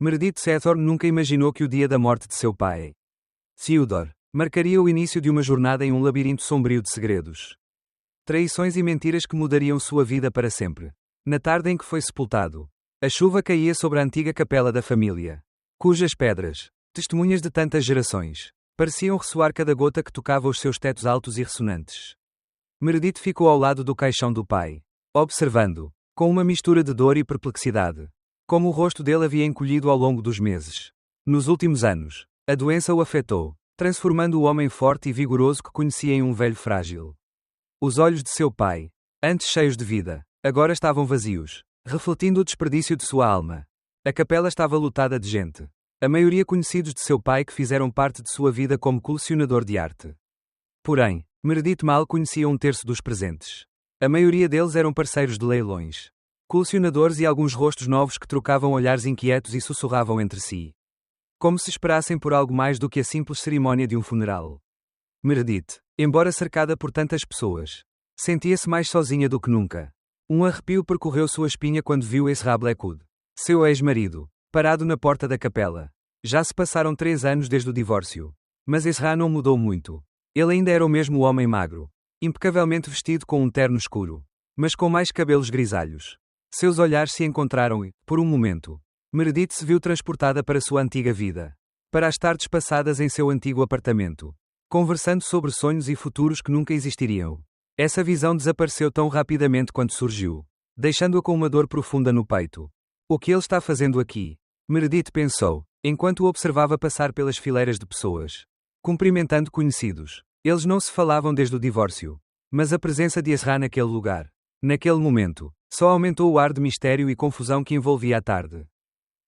Meredith Sethorn nunca imaginou que o dia da morte de seu pai, Theodore, marcaria o início de uma jornada em um labirinto sombrio de segredos. Traições e mentiras que mudariam sua vida para sempre. Na tarde em que foi sepultado, a chuva caía sobre a antiga capela da família, cujas pedras, testemunhas de tantas gerações, pareciam ressoar cada gota que tocava os seus tetos altos e ressonantes. Meredith ficou ao lado do caixão do pai, observando, com uma mistura de dor e perplexidade, como o rosto dele havia encolhido ao longo dos meses. Nos últimos anos, a doença o afetou, transformando o homem forte e vigoroso que conhecia em um velho frágil. Os olhos de seu pai, antes cheios de vida, agora estavam vazios, refletindo o desperdício de sua alma. A capela estava lotada de gente. A maioria conhecidos de seu pai que fizeram parte de sua vida como colecionador de arte. Porém, Meredith mal conhecia um terço dos presentes. A maioria deles eram parceiros de leilões, colecionadores e alguns rostos novos que trocavam olhares inquietos e sussurravam entre si, como se esperassem por algo mais do que a simples cerimónia de um funeral. Meredith, embora cercada por tantas pessoas, sentia-se mais sozinha do que nunca. Um arrepio percorreu sua espinha quando viu Ezra Blackwood, seu ex-marido, parado na porta da capela. Já se passaram 3 anos desde o divórcio. Mas Ezra não mudou muito. Ele ainda era o mesmo homem magro, impecavelmente vestido com um terno escuro, mas com mais cabelos grisalhos. Seus olhares se encontraram e, por um momento, Meredith se viu transportada para sua antiga vida. Para as tardes passadas em seu antigo apartamento, conversando sobre sonhos e futuros que nunca existiriam. Essa visão desapareceu tão rapidamente quanto surgiu, deixando-a com uma dor profunda no peito. O que ele está fazendo aqui? Meredith pensou, enquanto o observava passar pelas fileiras de pessoas, cumprimentando conhecidos. Eles não se falavam desde o divórcio. Mas a presença de Ezra naquele lugar, naquele momento, só aumentou o ar de mistério e confusão que envolvia a tarde.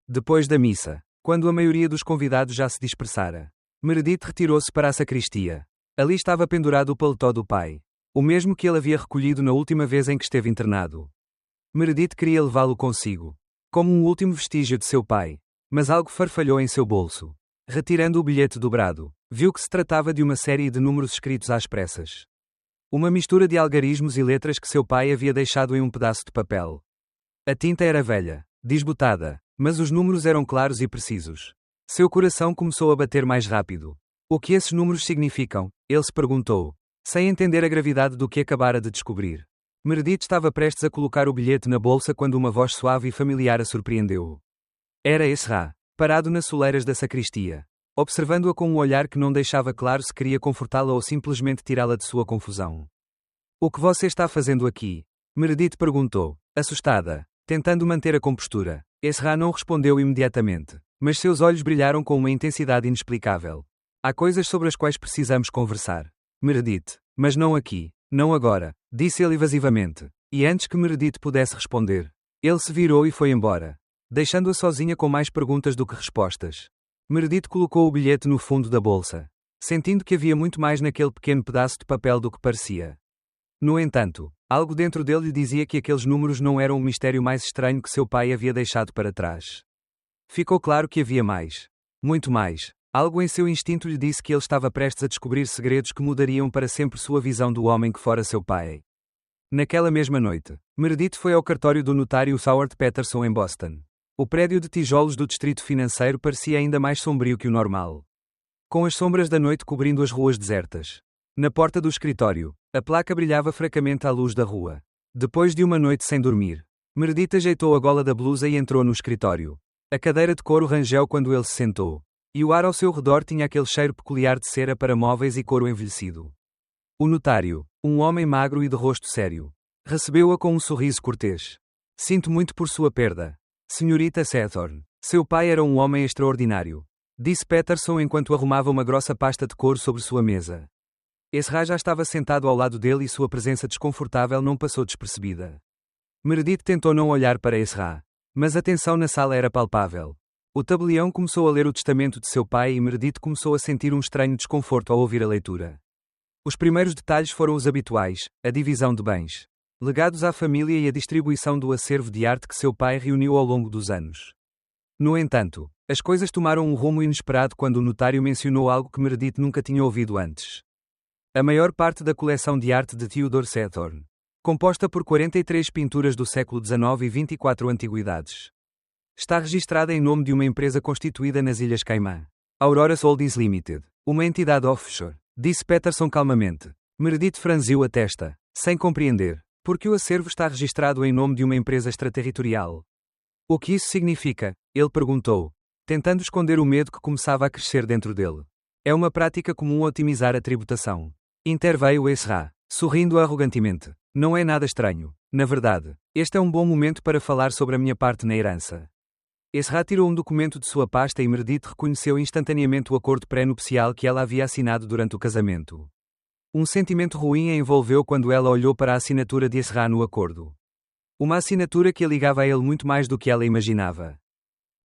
Depois da missa, quando a maioria dos convidados já se dispersara, Meredith retirou-se para a sacristia. Ali estava pendurado o paletó do pai, o mesmo que ele havia recolhido na última vez em que esteve internado. Meredith queria levá-lo consigo, como um último vestígio de seu pai, mas algo farfalhou em seu bolso. Retirando o bilhete dobrado, viu que se tratava de uma série de números escritos às pressas. Uma mistura de algarismos e letras que seu pai havia deixado em um pedaço de papel. A tinta era velha, desbotada, mas os números eram claros e precisos. Seu coração começou a bater mais rápido. O que esses números significam? Ele se perguntou, sem entender a gravidade do que acabara de descobrir. Meredith estava prestes a colocar o bilhete na bolsa quando uma voz suave e familiar a surpreendeu-o. Era Ezra, parado nas soleiras da sacristia, observando-a com um olhar que não deixava claro se queria confortá-la ou simplesmente tirá-la de sua confusão. O que você está fazendo aqui? Meredith perguntou, assustada, tentando manter a compostura. Ezra não respondeu imediatamente, mas seus olhos brilharam com uma intensidade inexplicável. Há coisas sobre as quais precisamos conversar. Meredith, mas não aqui, não agora, disse ele evasivamente, e antes que Meredith pudesse responder, ele se virou e foi embora, deixando-a sozinha com mais perguntas do que respostas. Meredith colocou o bilhete no fundo da bolsa, sentindo que havia muito mais naquele pequeno pedaço de papel do que parecia. No entanto, algo dentro dele lhe dizia que aqueles números não eram o mistério mais estranho que seu pai havia deixado para trás. Ficou claro que havia mais. Muito mais. Algo em seu instinto lhe disse que ele estava prestes a descobrir segredos que mudariam para sempre sua visão do homem que fora seu pai. Naquela mesma noite, Meredith foi ao cartório do notário Howard Peterson em Boston. O prédio de tijolos do distrito financeiro parecia ainda mais sombrio que o normal, com as sombras da noite cobrindo as ruas desertas. Na porta do escritório, a placa brilhava fracamente à luz da rua. Depois de uma noite sem dormir, Meredith ajeitou a gola da blusa e entrou no escritório. A cadeira de couro rangeu quando ele se sentou, e o ar ao seu redor tinha aquele cheiro peculiar de cera para móveis e couro envelhecido. O notário, um homem magro e de rosto sério, recebeu-a com um sorriso cortês. Sinto muito por sua perda, senhorita Sethorn. Seu pai era um homem extraordinário, disse Peterson enquanto arrumava uma grossa pasta de couro sobre sua mesa. Ezra já estava sentado ao lado dele e sua presença desconfortável não passou despercebida. Meredith tentou não olhar para Ezra, mas a tensão na sala era palpável. O tabelião começou a ler o testamento de seu pai e Meredith começou a sentir um estranho desconforto ao ouvir a leitura. Os primeiros detalhes foram os habituais, a divisão de bens, legados à família e a distribuição do acervo de arte que seu pai reuniu ao longo dos anos. No entanto, as coisas tomaram um rumo inesperado quando o notário mencionou algo que Meredith nunca tinha ouvido antes. A maior parte da coleção de arte de Theodore Sethorn, composta por 43 pinturas do século XIX e 24 antiguidades, Está registrada em nome de uma empresa constituída nas Ilhas Caimã. Aurora Holdings Limited. Uma entidade offshore. Disse Peterson calmamente. Meredith franziu a testa, sem compreender. Por que o acervo está registrado em nome de uma empresa extraterritorial? O que isso significa? Ele perguntou, tentando esconder o medo que começava a crescer dentro dele. É uma prática comum otimizar a tributação. Interveio Ezra, sorrindo arrogantemente. Não é nada estranho. Na verdade, este é um bom momento para falar sobre a minha parte na herança. Ezra tirou um documento de sua pasta e Meredith reconheceu instantaneamente o acordo pré-nupcial que ela havia assinado durante o casamento. Um sentimento ruim a envolveu quando ela olhou para a assinatura de Ezra no acordo. Uma assinatura que a ligava a ele muito mais do que ela imaginava.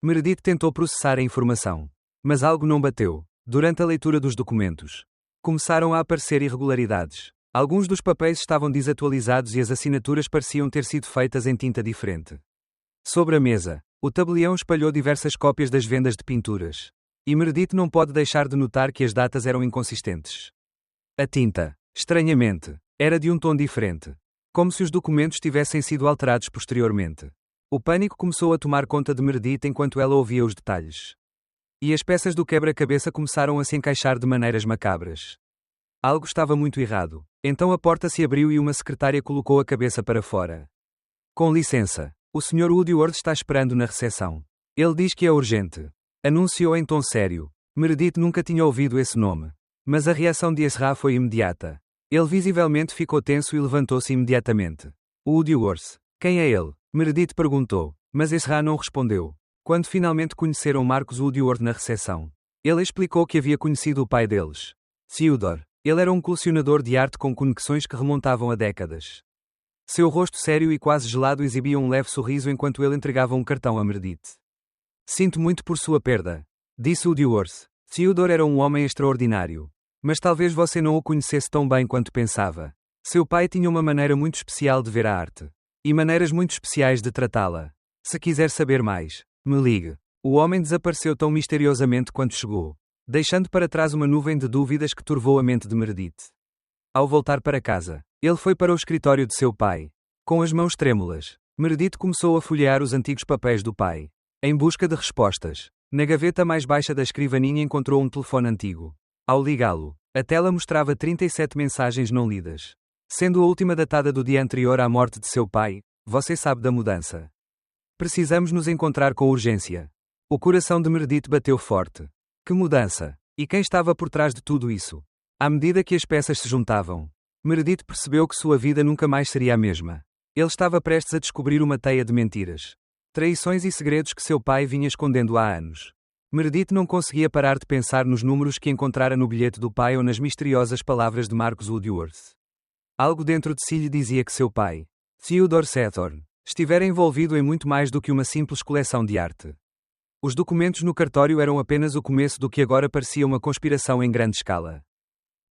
Meredith tentou processar a informação. Mas algo não bateu. Durante a leitura dos documentos, começaram a aparecer irregularidades. Alguns dos papéis estavam desatualizados e as assinaturas pareciam ter sido feitas em tinta diferente. Sobre a mesa, o tabelião espalhou diversas cópias das vendas de pinturas. E Meredith não pode deixar de notar que as datas eram inconsistentes. A tinta, estranhamente, era de um tom diferente. Como se os documentos tivessem sido alterados posteriormente. O pânico começou a tomar conta de Meredith enquanto ela ouvia os detalhes. E as peças do quebra-cabeça começaram a se encaixar de maneiras macabras. Algo estava muito errado. Então a porta se abriu e uma secretária colocou a cabeça para fora. Com licença, o Sr. Woodward está esperando na recepção. Ele diz que é urgente. Anunciou em tom sério. Meredith nunca tinha ouvido esse nome. Mas a reação de Ezra foi imediata. Ele visivelmente ficou tenso e levantou-se imediatamente. Woodward. Quem é ele? Meredith perguntou. Mas Ezra não respondeu. Quando finalmente conheceram Marcus Woodward na recepção, ele explicou que havia conhecido o pai deles. Theodore. Ele era um colecionador de arte com conexões que remontavam a décadas. Seu rosto sério e quase gelado exibia um leve sorriso enquanto ele entregava um cartão a Meredith. Sinto muito por sua perda, disse Woodward. Theodore era um homem extraordinário. Mas talvez você não o conhecesse tão bem quanto pensava. Seu pai tinha uma maneira muito especial de ver a arte. E maneiras muito especiais de tratá-la. Se quiser saber mais, me ligue. O homem desapareceu tão misteriosamente quando chegou, deixando para trás uma nuvem de dúvidas que turvou a mente de Meredith. Ao voltar para casa, ele foi para o escritório de seu pai. Com as mãos trêmulas, Meredith começou a folhear os antigos papéis do pai, em busca de respostas. Na gaveta mais baixa da escrivaninha encontrou um telefone antigo. Ao ligá-lo, a tela mostrava 37 mensagens não lidas. Sendo a última datada do dia anterior à morte de seu pai, você sabe da mudança. Precisamos nos encontrar com urgência. O coração de Meredith bateu forte. Que mudança! E quem estava por trás de tudo isso? À medida que as peças se juntavam, Meredith percebeu que sua vida nunca mais seria a mesma. Ele estava prestes a descobrir uma teia de mentiras, traições e segredos que seu pai vinha escondendo há anos. Meredith não conseguia parar de pensar nos números que encontrara no bilhete do pai ou nas misteriosas palavras de Marcus Woodward. Algo dentro de si lhe dizia que seu pai, Theodore Sethorn, estivera envolvido em muito mais do que uma simples coleção de arte. Os documentos no cartório eram apenas o começo do que agora parecia uma conspiração em grande escala.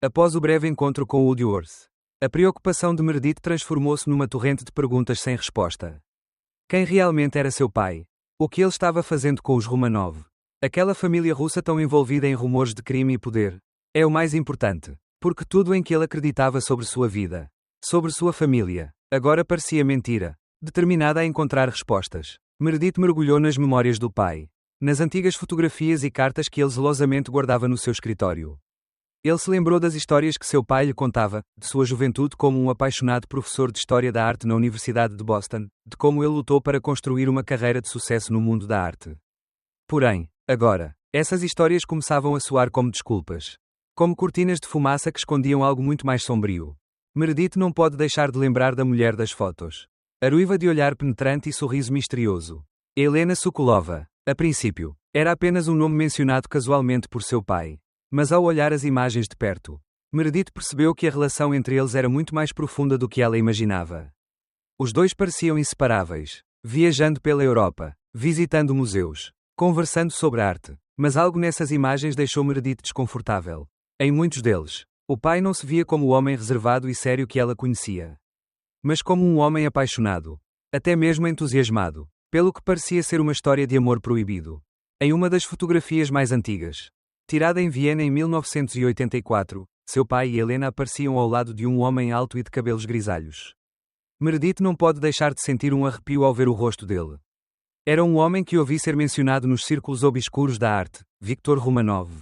Após o breve encontro com Woodward, a preocupação de Meredith transformou-se numa torrente de perguntas sem resposta. Quem realmente era seu pai? O que ele estava fazendo com os Romanov? Aquela família russa tão envolvida em rumores de crime e poder? É o mais importante, porque tudo em que ele acreditava sobre sua vida, sobre sua família, agora parecia mentira. Determinada a encontrar respostas, Meredith mergulhou nas memórias do pai, nas antigas fotografias e cartas que ele zelosamente guardava no seu escritório. Ele se lembrou das histórias que seu pai lhe contava, de sua juventude como um apaixonado professor de História da Arte na Universidade de Boston, de como ele lutou para construir uma carreira de sucesso no mundo da arte. Porém, agora, essas histórias começavam a soar como desculpas. Como cortinas de fumaça que escondiam algo muito mais sombrio. Meredith não pode deixar de lembrar da mulher das fotos. A ruiva de olhar penetrante e sorriso misterioso. Helena Sokolova, a princípio, era apenas um nome mencionado casualmente por seu pai. Mas ao olhar as imagens de perto, Meredith percebeu que a relação entre eles era muito mais profunda do que ela imaginava. Os dois pareciam inseparáveis, viajando pela Europa, visitando museus, conversando sobre arte, mas algo nessas imagens deixou Meredith desconfortável. Em muitos deles, o pai não se via como o homem reservado e sério que ela conhecia, mas como um homem apaixonado, até mesmo entusiasmado, pelo que parecia ser uma história de amor proibido. Em uma das fotografias mais antigas, tirada em Viena em 1984, seu pai e Helena apareciam ao lado de um homem alto e de cabelos grisalhos. Meredith não pode deixar de sentir um arrepio ao ver o rosto dele. Era um homem que ouvi ser mencionado nos círculos obscuros da arte, Viktor Romanov.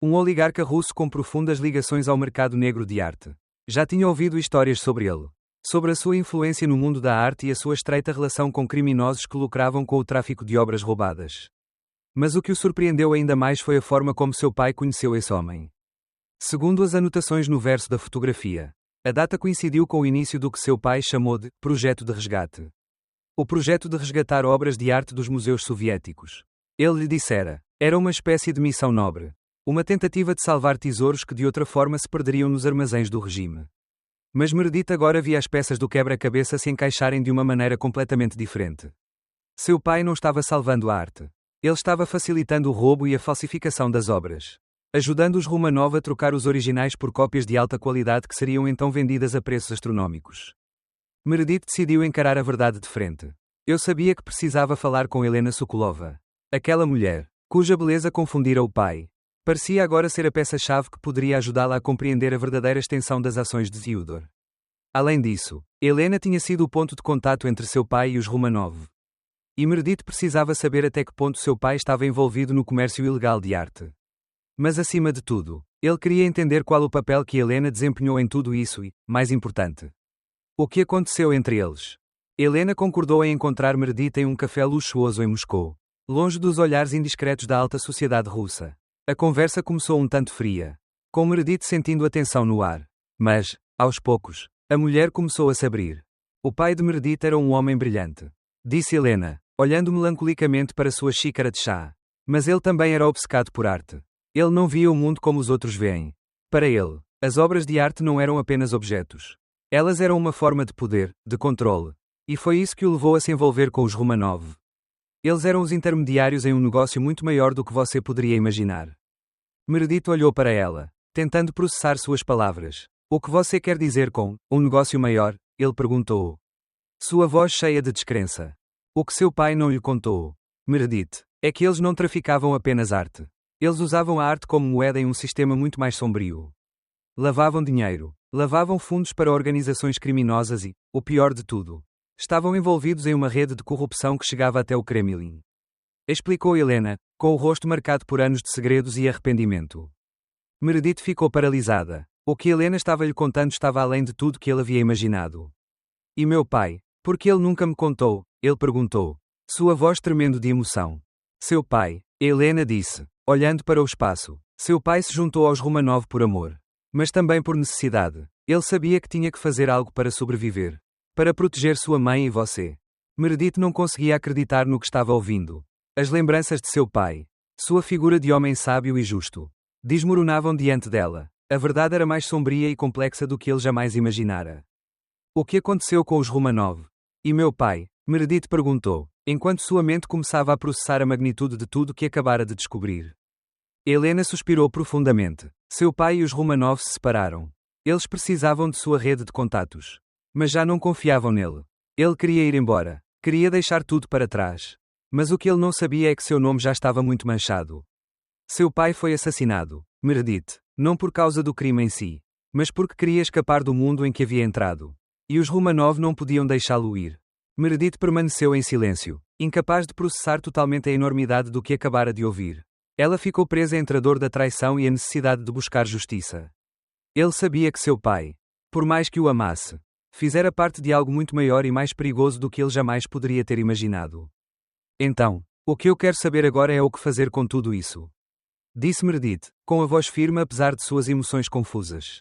Um oligarca russo com profundas ligações ao mercado negro de arte. Já tinha ouvido histórias sobre ele. Sobre a sua influência no mundo da arte e a sua estreita relação com criminosos que lucravam com o tráfico de obras roubadas. Mas o que o surpreendeu ainda mais foi a forma como seu pai conheceu esse homem. Segundo as anotações no verso da fotografia, a data coincidiu com o início do que seu pai chamou de projeto de resgate. O projeto de resgatar obras de arte dos museus soviéticos. Ele lhe dissera, era uma espécie de missão nobre. Uma tentativa de salvar tesouros que de outra forma se perderiam nos armazéns do regime. Mas Meredith agora via as peças do quebra-cabeça se encaixarem de uma maneira completamente diferente. Seu pai não estava salvando a arte. Ele estava facilitando o roubo e a falsificação das obras. Ajudando os Romanov a trocar os originais por cópias de alta qualidade que seriam então vendidas a preços astronómicos. Meredith decidiu encarar a verdade de frente. Eu sabia que precisava falar com Helena Sokolova. Aquela mulher, cuja beleza confundira o pai. Parecia agora ser a peça-chave que poderia ajudá-la a compreender a verdadeira extensão das ações de Theodor. Além disso, Helena tinha sido o ponto de contato entre seu pai e os Romanov. E Meredith precisava saber até que ponto seu pai estava envolvido no comércio ilegal de arte. Mas acima de tudo, ele queria entender qual o papel que Helena desempenhou em tudo isso e, mais importante, o que aconteceu entre eles. Helena concordou em encontrar Meredith em um café luxuoso em Moscou, longe dos olhares indiscretos da alta sociedade russa. A conversa começou um tanto fria, com Meredith sentindo a tensão no ar. Mas, aos poucos, a mulher começou a se abrir. O pai de Meredith era um homem brilhante, disse Helena, olhando melancolicamente para sua xícara de chá. Mas ele também era obcecado por arte. Ele não via o mundo como os outros veem. Para ele, as obras de arte não eram apenas objetos. Elas eram uma forma de poder, de controle. E foi isso que o levou a se envolver com os Romanov. Eles eram os intermediários em um negócio muito maior do que você poderia imaginar. Meredith olhou para ela, tentando processar suas palavras. O que você quer dizer com um negócio maior? Ele perguntou. Sua voz cheia de descrença. O que seu pai não lhe contou, Meredith, é que eles não traficavam apenas arte. Eles usavam a arte como moeda em um sistema muito mais sombrio. Lavavam dinheiro, lavavam fundos para organizações criminosas e, o pior de tudo, estavam envolvidos em uma rede de corrupção que chegava até o Kremlin. Explicou Helena, com o rosto marcado por anos de segredos e arrependimento. Meredith ficou paralisada. O que Helena estava lhe contando estava além de tudo que ele havia imaginado. E meu pai, por que ele nunca me contou? Ele perguntou, sua voz tremendo de emoção. Seu pai, Helena disse, olhando para o espaço. Seu pai se juntou aos Romanov por amor. Mas também por necessidade. Ele sabia que tinha que fazer algo para sobreviver. Para proteger sua mãe e você. Meredith não conseguia acreditar no que estava ouvindo. As lembranças de seu pai, sua figura de homem sábio e justo, desmoronavam diante dela. A verdade era mais sombria e complexa do que ele jamais imaginara. O que aconteceu com os Romanov? E meu pai? Meredith perguntou, enquanto sua mente começava a processar a magnitude de tudo que acabara de descobrir. Helena suspirou profundamente. Seu pai e os Romanov se separaram. Eles precisavam de sua rede de contatos. Mas já não confiavam nele. Ele queria ir embora. Queria deixar tudo para trás. Mas o que ele não sabia é que seu nome já estava muito manchado. Seu pai foi assassinado, Meredith, não por causa do crime em si, mas porque queria escapar do mundo em que havia entrado. E os Romanov não podiam deixá-lo ir. Meredith permaneceu em silêncio, incapaz de processar totalmente a enormidade do que acabara de ouvir. Ela ficou presa entre a dor da traição e a necessidade de buscar justiça. Ele sabia que seu pai, por mais que o amasse, fizera parte de algo muito maior e mais perigoso do que ele jamais poderia ter imaginado. Então, o que eu quero saber agora é o que fazer com tudo isso. Disse Meredith, com a voz firme apesar de suas emoções confusas.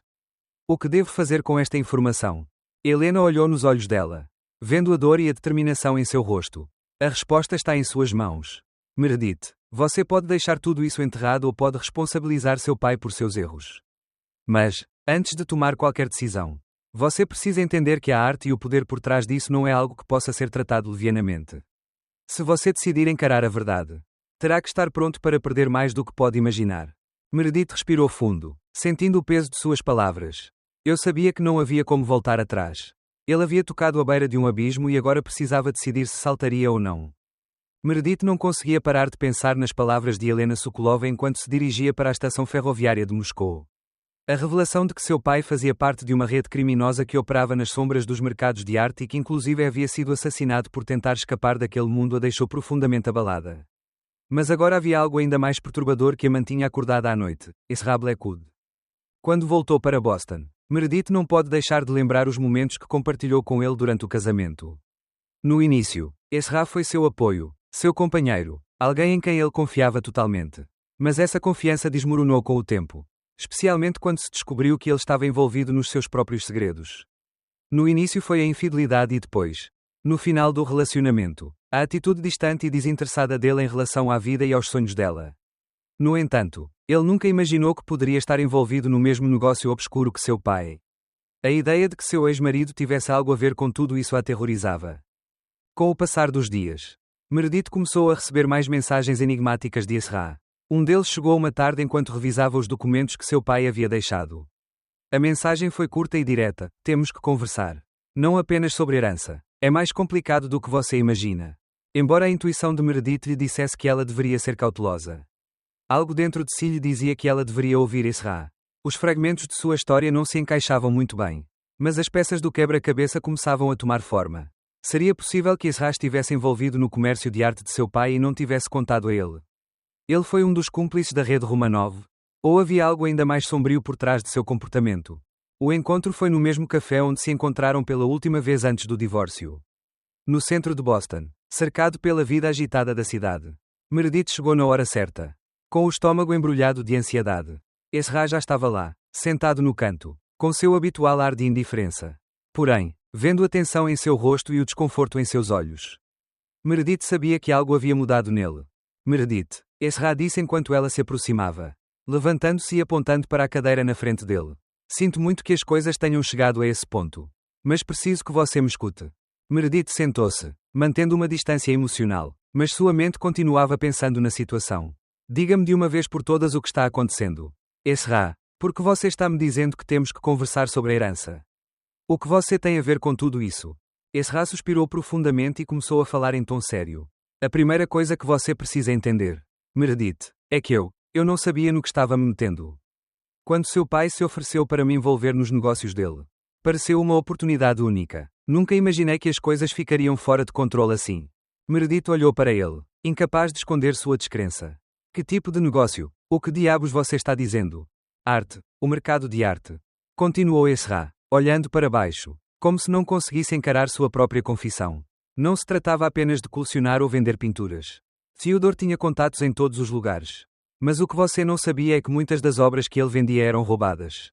O que devo fazer com esta informação? Helena olhou nos olhos dela, vendo a dor e a determinação em seu rosto. A resposta está em suas mãos. Meredith, você pode deixar tudo isso enterrado ou pode responsabilizar seu pai por seus erros. Mas, antes de tomar qualquer decisão, você precisa entender que a arte e o poder por trás disso não é algo que possa ser tratado levianamente. Se você decidir encarar a verdade, terá que estar pronto para perder mais do que pode imaginar. Meredith respirou fundo, sentindo o peso de suas palavras. Eu sabia que não havia como voltar atrás. Ele havia tocado à beira de um abismo e agora precisava decidir se saltaria ou não. Meredith não conseguia parar de pensar nas palavras de Helena Sokolova enquanto se dirigia para a estação ferroviária de Moscou. A revelação de que seu pai fazia parte de uma rede criminosa que operava nas sombras dos mercados de arte e que inclusive havia sido assassinado por tentar escapar daquele mundo a deixou profundamente abalada. Mas agora havia algo ainda mais perturbador que a mantinha acordada à noite: Ezra Blackwood. Quando voltou para Boston, Meredith não pode deixar de lembrar os momentos que compartilhou com ele durante o casamento. No início, Ezra foi seu apoio, seu companheiro, alguém em quem ele confiava totalmente. Mas essa confiança desmoronou com o tempo, especialmente quando se descobriu que ele estava envolvido nos seus próprios segredos. No início foi a infidelidade e depois, no final do relacionamento, a atitude distante e desinteressada dele em relação à vida e aos sonhos dela. No entanto, ele nunca imaginou que poderia estar envolvido no mesmo negócio obscuro que seu pai. A ideia de que seu ex-marido tivesse algo a ver com tudo isso a aterrorizava. Com o passar dos dias, Meredith começou a receber mais mensagens enigmáticas de Ezra. Um deles chegou uma tarde enquanto revisava os documentos que seu pai havia deixado. A mensagem foi curta e direta: temos que conversar. Não apenas sobre herança. É mais complicado do que você imagina. Embora a intuição de Meredith lhe dissesse que ela deveria ser cautelosa, algo dentro de si lhe dizia que ela deveria ouvir Ezra. Os fragmentos de sua história não se encaixavam muito bem, mas as peças do quebra-cabeça começavam a tomar forma. Seria possível que Ezra estivesse envolvido no comércio de arte de seu pai e não tivesse contado a ele? Ele foi um dos cúmplices da rede Romanov? Ou havia algo ainda mais sombrio por trás de seu comportamento? O encontro foi no mesmo café onde se encontraram pela última vez antes do divórcio. No centro de Boston, cercado pela vida agitada da cidade. Meredith chegou na hora certa, com o estômago embrulhado de ansiedade. Ezra já estava lá, sentado no canto, com seu habitual ar de indiferença. Porém, vendo a tensão em seu rosto e o desconforto em seus olhos, Meredith sabia que algo havia mudado nele. Meredith, Ezra disse enquanto ela se aproximava, levantando-se e apontando para a cadeira na frente dele. Sinto muito que as coisas tenham chegado a esse ponto. Mas preciso que você me escute. Meredith sentou-se, mantendo uma distância emocional, mas sua mente continuava pensando na situação. Diga-me de uma vez por todas o que está acontecendo. Ezra, por que você está me dizendo que temos que conversar sobre a herança? O que você tem a ver com tudo isso? Ezra suspirou profundamente e começou a falar em tom sério. A primeira coisa que você precisa entender, Meredith, é que eu não sabia no que estava me metendo. Quando seu pai se ofereceu para me envolver nos negócios dele, pareceu uma oportunidade única. Nunca imaginei que as coisas ficariam fora de controle assim. Meredith olhou para ele, incapaz de esconder sua descrença. Que tipo de negócio? O que diabos você está dizendo? Arte, o mercado de arte. Continuou Ezra, olhando para baixo, como se não conseguisse encarar sua própria confissão. Não se tratava apenas de colecionar ou vender pinturas. Theodore tinha contatos em todos os lugares. Mas o que você não sabia é que muitas das obras que ele vendia eram roubadas,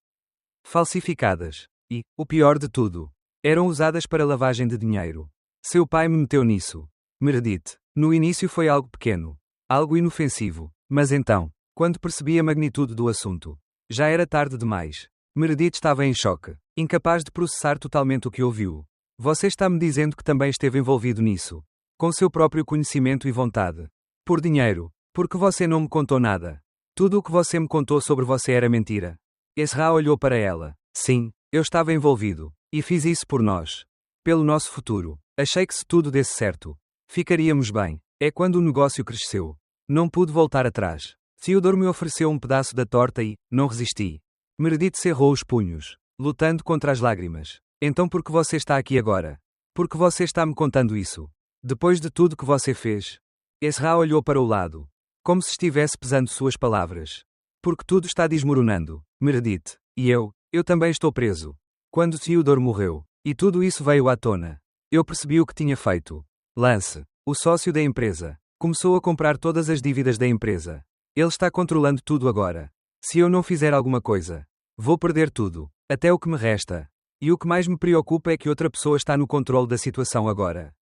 falsificadas, e, o pior de tudo, eram usadas para lavagem de dinheiro. Seu pai me meteu nisso. Meredith, no início foi algo pequeno, algo inofensivo, mas então, quando percebi a magnitude do assunto, já era tarde demais. Meredith estava em choque, incapaz de processar totalmente o que ouviu. Você está me dizendo que também esteve envolvido nisso, com seu próprio conhecimento e vontade. Por dinheiro. Porque você não me contou nada. Tudo o que você me contou sobre você era mentira. Ezra olhou para ela. Sim, eu estava envolvido. E fiz isso por nós. Pelo nosso futuro. Achei que se tudo desse certo, ficaríamos bem. É quando o negócio cresceu. Não pude voltar atrás. Theodore me ofereceu um pedaço da torta e, não resisti. Meredith cerrou os punhos, lutando contra as lágrimas. Então por que você está aqui agora? Por que você está me contando isso? Depois de tudo que você fez? Ezra olhou para o lado, como se estivesse pesando suas palavras. Porque tudo está desmoronando, Meredith, e eu também estou preso. Quando Theodore morreu, e tudo isso veio à tona, eu percebi o que tinha feito. Lance, o sócio da empresa, começou a comprar todas as dívidas da empresa. Ele está controlando tudo agora. Se eu não fizer alguma coisa, vou perder tudo, até o que me resta. E o que mais me preocupa é que outra pessoa está no controle da situação agora.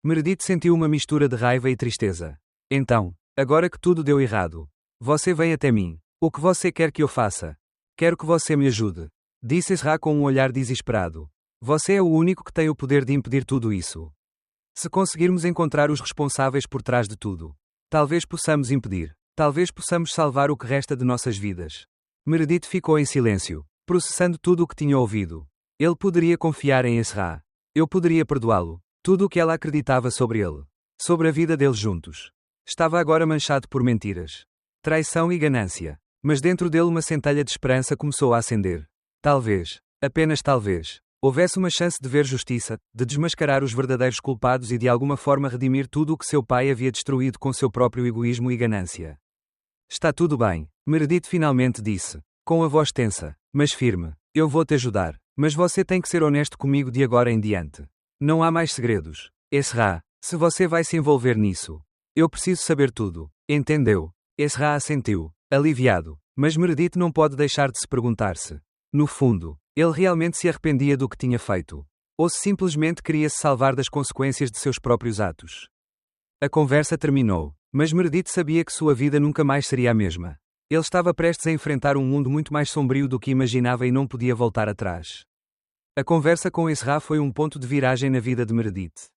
Meredith sentiu uma mistura de raiva e tristeza. Então, agora que tudo deu errado, você vem até mim. O que você quer que eu faça? Quero que você me ajude. Disse Ezra com um olhar desesperado. Você é o único que tem o poder de impedir tudo isso. Se conseguirmos encontrar os responsáveis por trás de tudo, talvez possamos impedir. Talvez possamos salvar o que resta de nossas vidas. Meredith ficou em silêncio, processando tudo o que tinha ouvido. Ele poderia confiar em Ezra. Eu poderia perdoá-lo. Tudo o que ela acreditava sobre ele. Sobre a vida deles juntos. Estava agora manchado por mentiras, traição e ganância. Mas dentro dele uma centelha de esperança começou a acender. Talvez, apenas talvez, houvesse uma chance de ver justiça, de desmascarar os verdadeiros culpados e de alguma forma redimir tudo o que seu pai havia destruído com seu próprio egoísmo e ganância. Está tudo bem, Meredith finalmente disse, com a voz tensa, mas firme. Eu vou te ajudar, mas você tem que ser honesto comigo de agora em diante. Não há mais segredos. Ezra, se você vai se envolver nisso, eu preciso saber tudo. Entendeu? Ezra assentiu, aliviado, mas Meredith não pode deixar de se perguntar se, no fundo, ele realmente se arrependia do que tinha feito, ou se simplesmente queria se salvar das consequências de seus próprios atos. A conversa terminou, mas Meredith sabia que sua vida nunca mais seria a mesma. Ele estava prestes a enfrentar um mundo muito mais sombrio do que imaginava e não podia voltar atrás. A conversa com Ezra foi um ponto de viragem na vida de Meredith.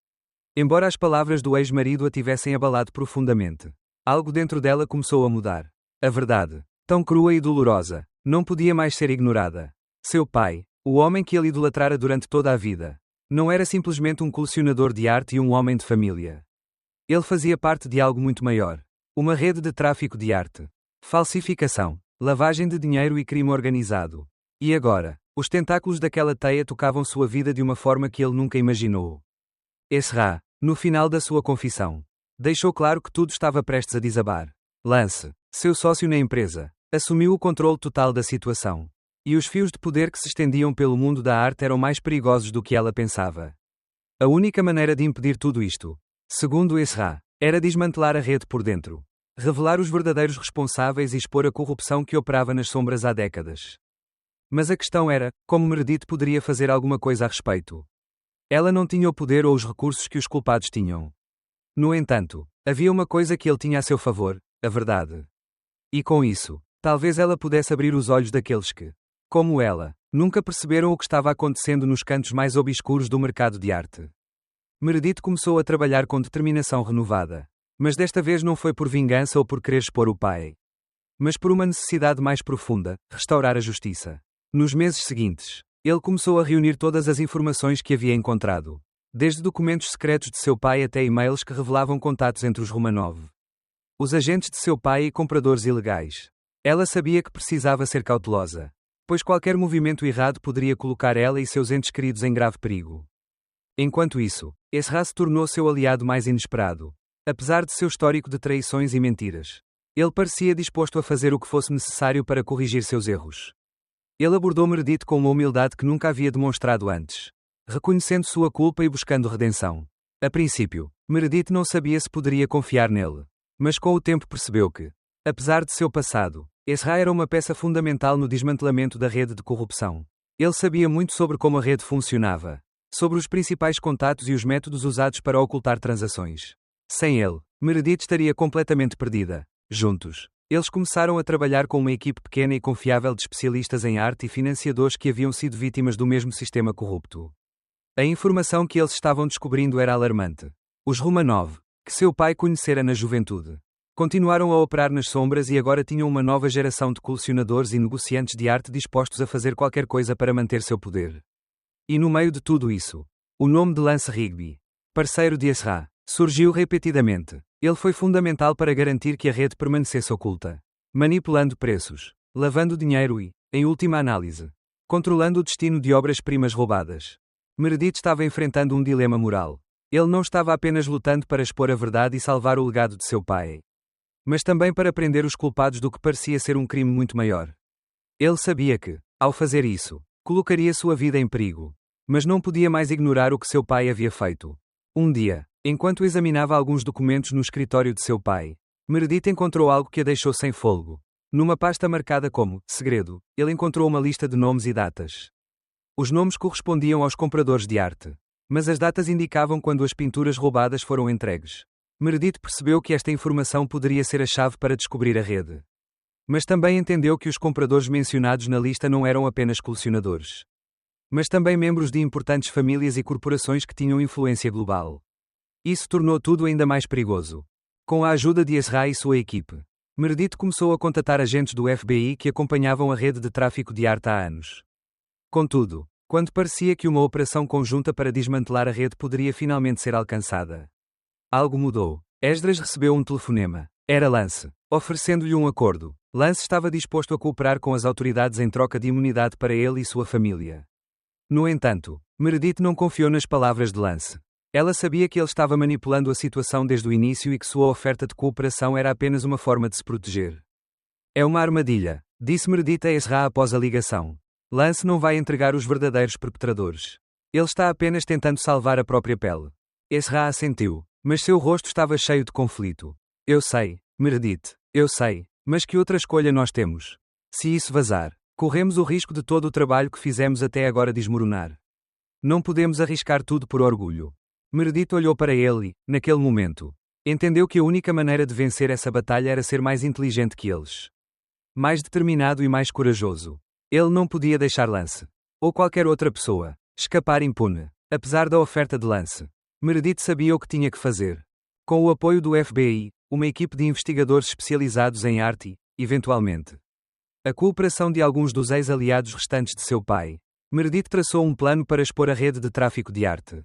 Embora as palavras do ex-marido a tivessem abalado profundamente, algo dentro dela começou a mudar. A verdade, tão crua e dolorosa, não podia mais ser ignorada. Seu pai, o homem que ele idolatrara durante toda a vida, não era simplesmente um colecionador de arte e um homem de família. Ele fazia parte de algo muito maior. Uma rede de tráfico de arte, falsificação, lavagem de dinheiro e crime organizado. E agora, os tentáculos daquela teia tocavam sua vida de uma forma que ele nunca imaginou. Ezra, no final da sua confissão, deixou claro que tudo estava prestes a desabar. Lance, seu sócio na empresa, assumiu o controle total da situação. E os fios de poder que se estendiam pelo mundo da arte eram mais perigosos do que ela pensava. A única maneira de impedir tudo isto, segundo Ezra, era desmantelar a rede por dentro. Revelar os verdadeiros responsáveis e expor a corrupção que operava nas sombras há décadas. Mas a questão era, como Meredith poderia fazer alguma coisa a respeito? Ela não tinha o poder ou os recursos que os culpados tinham. No entanto, havia uma coisa que ele tinha a seu favor, a verdade. E com isso, talvez ela pudesse abrir os olhos daqueles que, como ela, nunca perceberam o que estava acontecendo nos cantos mais obscuros do mercado de arte. Meredith começou a trabalhar com determinação renovada. Mas desta vez não foi por vingança ou por querer expor o pai. Mas por uma necessidade mais profunda, restaurar a justiça. Nos meses seguintes, ele começou a reunir todas as informações que havia encontrado. Desde documentos secretos de seu pai até e-mails que revelavam contatos entre os Romanov. Os agentes de seu pai e compradores ilegais. Ela sabia que precisava ser cautelosa, pois qualquer movimento errado poderia colocar ela e seus entes queridos em grave perigo. Enquanto isso, Ezra se tornou seu aliado mais inesperado. Apesar de seu histórico de traições e mentiras, ele parecia disposto a fazer o que fosse necessário para corrigir seus erros. Ele abordou Meredith com uma humildade que nunca havia demonstrado antes, reconhecendo sua culpa e buscando redenção. A princípio, Meredith não sabia se poderia confiar nele, mas com o tempo percebeu que, apesar de seu passado, Ezra era uma peça fundamental no desmantelamento da rede de corrupção. Ele sabia muito sobre como a rede funcionava, sobre os principais contatos e os métodos usados para ocultar transações. Sem ele, Meredith estaria completamente perdida. Juntos, eles começaram a trabalhar com uma equipe pequena e confiável de especialistas em arte e financiadores que haviam sido vítimas do mesmo sistema corrupto. A informação que eles estavam descobrindo era alarmante. Os Romanov, que seu pai conhecera na juventude, continuaram a operar nas sombras e agora tinham uma nova geração de colecionadores e negociantes de arte dispostos a fazer qualquer coisa para manter seu poder. E no meio de tudo isso, o nome de Lance Rigby, parceiro de Ezra, surgiu repetidamente. Ele foi fundamental para garantir que a rede permanecesse oculta, manipulando preços, lavando dinheiro e, em última análise, controlando o destino de obras-primas roubadas. Meredith estava enfrentando um dilema moral. Ele não estava apenas lutando para expor a verdade e salvar o legado de seu pai, mas também para prender os culpados do que parecia ser um crime muito maior. Ele sabia que, ao fazer isso, colocaria sua vida em perigo, mas não podia mais ignorar o que seu pai havia feito. Um dia, enquanto examinava alguns documentos no escritório de seu pai, Meredith encontrou algo que a deixou sem fôlego. Numa pasta marcada como segredo, ele encontrou uma lista de nomes e datas. Os nomes correspondiam aos compradores de arte, mas as datas indicavam quando as pinturas roubadas foram entregues. Meredith percebeu que esta informação poderia ser a chave para descobrir a rede. Mas também entendeu que os compradores mencionados na lista não eram apenas colecionadores, mas também membros de importantes famílias e corporações que tinham influência global. Isso tornou tudo ainda mais perigoso. Com a ajuda de Ezra e sua equipe, Meredith começou a contatar agentes do FBI que acompanhavam a rede de tráfico de arte há anos. Contudo, quando parecia que uma operação conjunta para desmantelar a rede poderia finalmente ser alcançada, algo mudou. Esdras recebeu um telefonema. Era Lance. oferecendo-lhe um acordo. Lance estava disposto a cooperar com as autoridades em troca de imunidade para ele e sua família. No entanto, Meredith não confiou nas palavras de Lance. Ela sabia que ele estava manipulando a situação desde o início e que sua oferta de cooperação era apenas uma forma de se proteger. É uma armadilha, disse Meredith a Ezra após a ligação. Lance não vai entregar os verdadeiros perpetradores. Ele está apenas tentando salvar a própria pele. Ezra assentiu, mas seu rosto estava cheio de conflito. Eu sei, Meredith, eu sei, mas que outra escolha nós temos? Se isso vazar, corremos o risco de todo o trabalho que fizemos até agora desmoronar. Não podemos arriscar tudo por orgulho. Meredith olhou para ele e, naquele momento, entendeu que a única maneira de vencer essa batalha era ser mais inteligente que eles. Mais determinado e mais corajoso. Ele não podia deixar Lance, ou qualquer outra pessoa, escapar impune. Apesar da oferta de Lance, Meredith sabia o que tinha que fazer. Com o apoio do FBI, uma equipe de investigadores especializados em arte e, eventualmente, a cooperação de alguns dos ex-aliados restantes de seu pai, Meredith traçou um plano para expor a rede de tráfico de arte.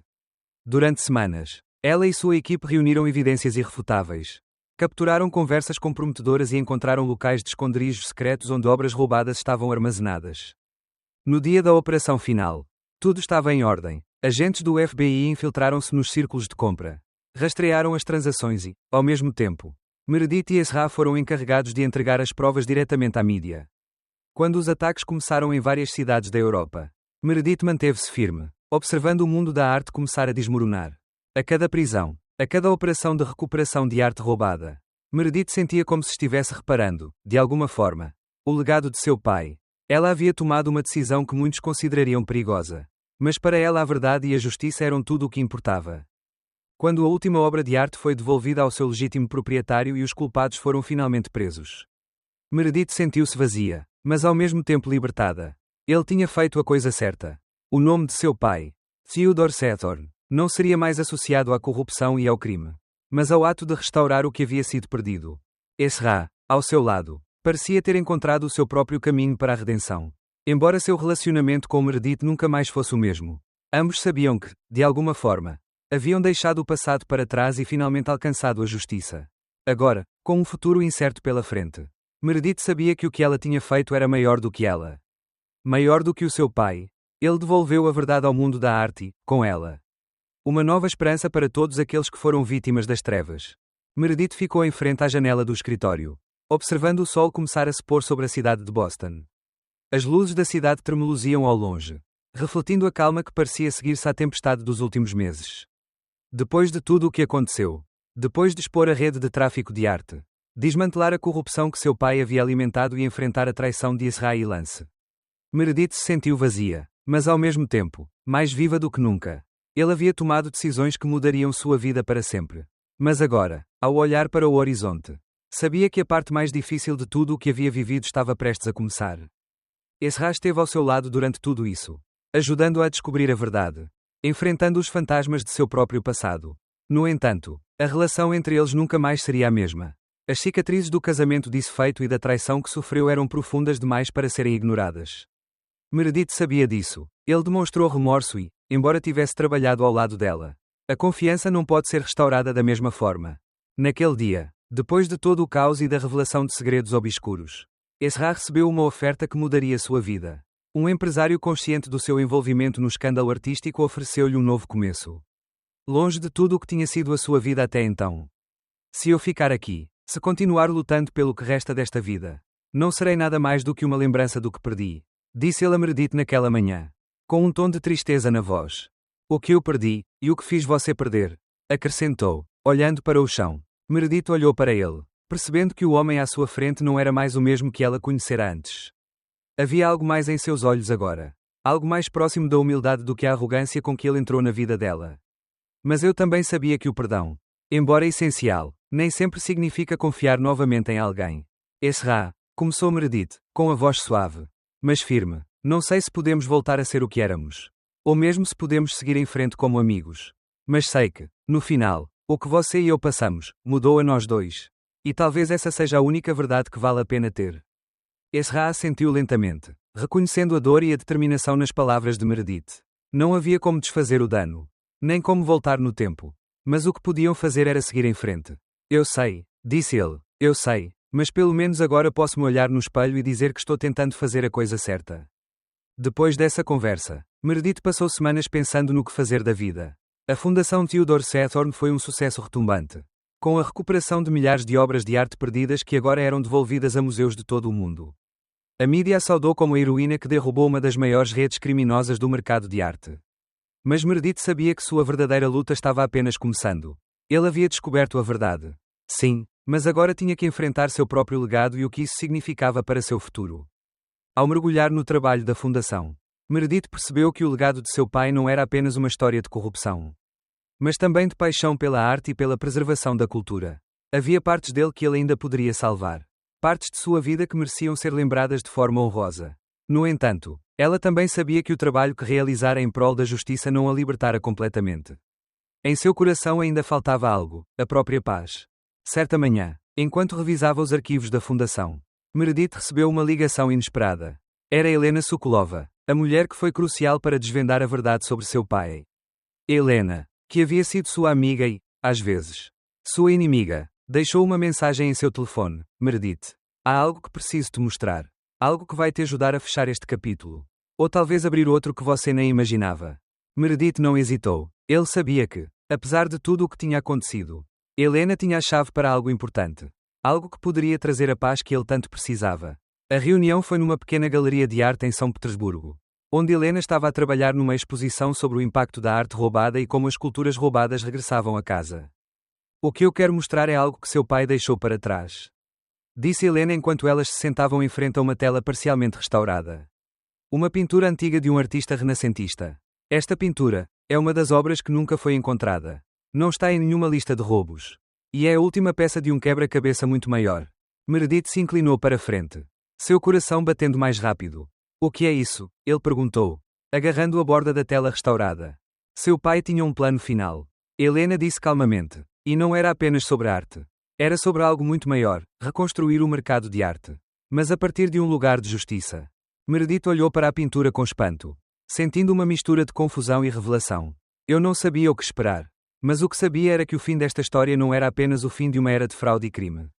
Durante semanas, ela e sua equipe reuniram evidências irrefutáveis. Capturaram conversas comprometedoras e encontraram locais de esconderijos secretos onde obras roubadas estavam armazenadas. No dia da operação final, tudo estava em ordem. Agentes do FBI infiltraram-se nos círculos de compra. Rastrearam as transações e, ao mesmo tempo, Meredith e Ezra foram encarregados de entregar as provas diretamente à mídia. Quando os ataques começaram em várias cidades da Europa, Meredith manteve-se firme, observando o mundo da arte começar a desmoronar. A cada prisão, a cada operação de recuperação de arte roubada, Meredith sentia como se estivesse reparando, de alguma forma, o legado de seu pai. Ela havia tomado uma decisão que muitos considerariam perigosa. Mas para ela a verdade e a justiça eram tudo o que importava. Quando a última obra de arte foi devolvida ao seu legítimo proprietário e os culpados foram finalmente presos, Meredith sentiu-se vazia, mas ao mesmo tempo libertada. Ele tinha feito a coisa certa. O nome de seu pai, Theodore Sathorn, não seria mais associado à corrupção e ao crime, mas ao ato de restaurar o que havia sido perdido. Ezra, ao seu lado, parecia ter encontrado o seu próprio caminho para a redenção. Embora seu relacionamento com Meredith nunca mais fosse o mesmo, ambos sabiam que, de alguma forma, haviam deixado o passado para trás e finalmente alcançado a justiça. Agora, com um futuro incerto pela frente, Meredith sabia que o que ela tinha feito era maior do que ela. Maior do que o seu pai. Ele devolveu a verdade ao mundo da arte e, com ela, uma nova esperança para todos aqueles que foram vítimas das trevas. Meredith ficou em frente à janela do escritório, observando o sol começar a se pôr sobre a cidade de Boston. As luzes da cidade tremeluziam ao longe, refletindo a calma que parecia seguir-se à tempestade dos últimos meses. Depois de tudo o que aconteceu, depois de expor a rede de tráfico de arte, desmantelar a corrupção que seu pai havia alimentado e enfrentar a traição de Ezra e Lance, Meredith se sentiu vazia, mas ao mesmo tempo, mais viva do que nunca. Ele havia tomado decisões que mudariam sua vida para sempre. Mas agora, ao olhar para o horizonte, sabia que a parte mais difícil de tudo o que havia vivido estava prestes a começar. Ezra esteve ao seu lado durante tudo isso, ajudando-a a descobrir a verdade, enfrentando os fantasmas de seu próprio passado. No entanto, a relação entre eles nunca mais seria a mesma. As cicatrizes do casamento desfeito e da traição que sofreu eram profundas demais para serem ignoradas. Meredith sabia disso. Ele demonstrou remorso e, embora tivesse trabalhado ao lado dela, a confiança não pode ser restaurada da mesma forma. Naquele dia, depois de todo o caos e da revelação de segredos obscuros, Ezra recebeu uma oferta que mudaria sua vida. Um empresário consciente do seu envolvimento no escândalo artístico ofereceu-lhe um novo começo. Longe de tudo o que tinha sido a sua vida até então. Se eu ficar aqui, se continuar lutando pelo que resta desta vida, não serei nada mais do que uma lembrança do que perdi, disse ele a Meredith naquela manhã, com um tom de tristeza na voz. O que eu perdi, e o que fiz você perder, acrescentou, olhando para o chão. Meredith olhou para ele, percebendo que o homem à sua frente não era mais o mesmo que ela conhecera antes. Havia algo mais em seus olhos agora. Algo mais próximo da humildade do que a arrogância com que ele entrou na vida dela. Mas eu também sabia que o perdão, embora essencial, nem sempre significa confiar novamente em alguém. Ezra, começou Meredith, com a voz suave, mas firme. Não sei se podemos voltar a ser o que éramos. Ou mesmo se podemos seguir em frente como amigos. Mas sei que, no final, o que você e eu passamos, mudou a nós dois. E talvez essa seja a única verdade que vale a pena ter. Ezra assentiu lentamente, reconhecendo a dor e a determinação nas palavras de Meredith. Não havia como desfazer o dano. Nem como voltar no tempo. Mas o que podiam fazer era seguir em frente. Eu sei, disse ele. Eu sei, Mas pelo menos agora posso me olhar no espelho e dizer que estou tentando fazer a coisa certa. Depois dessa conversa, Meredith passou semanas pensando no que fazer da vida. A Fundação Theodore Sathorn foi um sucesso retumbante, com a recuperação de milhares de obras de arte perdidas que agora eram devolvidas a museus de todo o mundo. A mídia a saudou como a heroína que derrubou uma das maiores redes criminosas do mercado de arte. Mas Meredith sabia que sua verdadeira luta estava apenas começando. Ele havia descoberto a verdade. Sim, mas agora tinha que enfrentar seu próprio legado e o que isso significava para seu futuro. Ao mergulhar no trabalho da Fundação, Meredith percebeu que o legado de seu pai não era apenas uma história de corrupção, mas também de paixão pela arte e pela preservação da cultura. Havia partes dele que ele ainda poderia salvar. Partes de sua vida que mereciam ser lembradas de forma honrosa. No entanto, ela também sabia que o trabalho que realizara em prol da justiça não a libertara completamente. Em seu coração ainda faltava algo, a própria paz. Certa manhã, enquanto revisava os arquivos da Fundação, Meredith recebeu uma ligação inesperada. Era Helena Sokolova, a mulher que foi crucial para desvendar a verdade sobre seu pai. Helena, que havia sido sua amiga e, às vezes, sua inimiga, deixou uma mensagem em seu telefone. Meredith, há algo que preciso te mostrar. Algo que vai te ajudar a fechar este capítulo. Ou talvez abrir outro que você nem imaginava. Meredith não hesitou. Ele sabia que, apesar de tudo o que tinha acontecido, Helena tinha a chave para algo importante. Algo que poderia trazer a paz que ele tanto precisava. A reunião foi numa pequena galeria de arte em São Petersburgo, onde Helena estava a trabalhar numa exposição sobre o impacto da arte roubada e como as culturas roubadas regressavam a casa. O que eu quero mostrar é algo que seu pai deixou para trás, disse Helena enquanto elas se sentavam em frente a uma tela parcialmente restaurada. Uma pintura antiga de um artista renascentista. Esta pintura é uma das obras que nunca foi encontrada. Não está em nenhuma lista de roubos. E é a última peça de um quebra-cabeça muito maior. Meredith se inclinou para frente, seu coração batendo mais rápido. O que é isso? Ele perguntou, agarrando a borda da tela restaurada. Seu pai tinha um plano final. Helena disse calmamente. E não era apenas sobre arte. Era sobre algo muito maior, reconstruir o mercado de arte. Mas a partir de um lugar de justiça. Meredith olhou para a pintura com espanto, sentindo uma mistura de confusão e revelação. Eu não sabia o que esperar. Mas o que sabia era que o fim desta história não era apenas o fim de uma era de fraude e crime,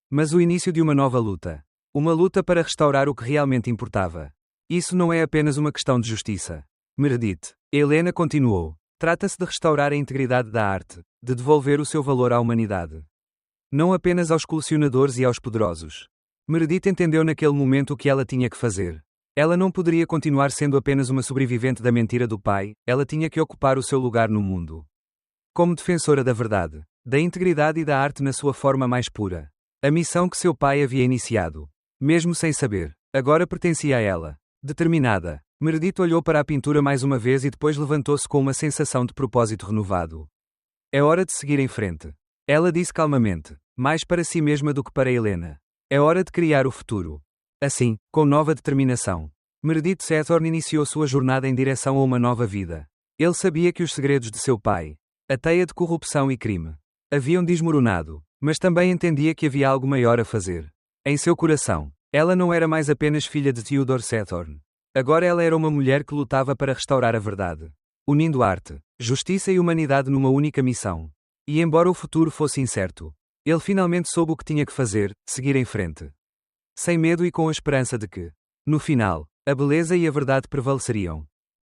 mas o início de uma nova luta. Uma luta para restaurar o que realmente importava. Isso não é apenas uma questão de justiça. Meredith, Helena continuou. Trata-se de restaurar a integridade da arte, de devolver o seu valor à humanidade. Não apenas aos colecionadores e aos poderosos. Meredith entendeu naquele momento o que ela tinha que fazer. Ela não poderia continuar sendo apenas uma sobrevivente da mentira do pai, ela tinha que ocupar o seu lugar no mundo. Como defensora da verdade, da integridade e da arte na sua forma mais pura. A missão que seu pai havia iniciado, mesmo sem saber, agora pertencia a ela. Determinada, Meredith olhou para a pintura mais uma vez e depois levantou-se com uma sensação de propósito renovado. É hora de seguir em frente. Ela disse calmamente, mais para si mesma do que para Helena. É hora de criar o futuro. Assim, com nova determinação, Meredith Sathorn iniciou sua jornada em direção a uma nova vida. Ele sabia que os segredos de seu pai, a teia de corrupção e crime, haviam desmoronado, mas também entendia que havia algo maior a fazer. Em seu coração, ela não era mais apenas filha de Theodore Sathorn. Agora ela era uma mulher que lutava para restaurar a verdade, unindo arte, justiça e humanidade numa única missão. E embora o futuro fosse incerto, ele finalmente soube o que tinha que fazer, seguir em frente. Sem medo e com a esperança de que, no final, a beleza e a verdade prevaleceriam.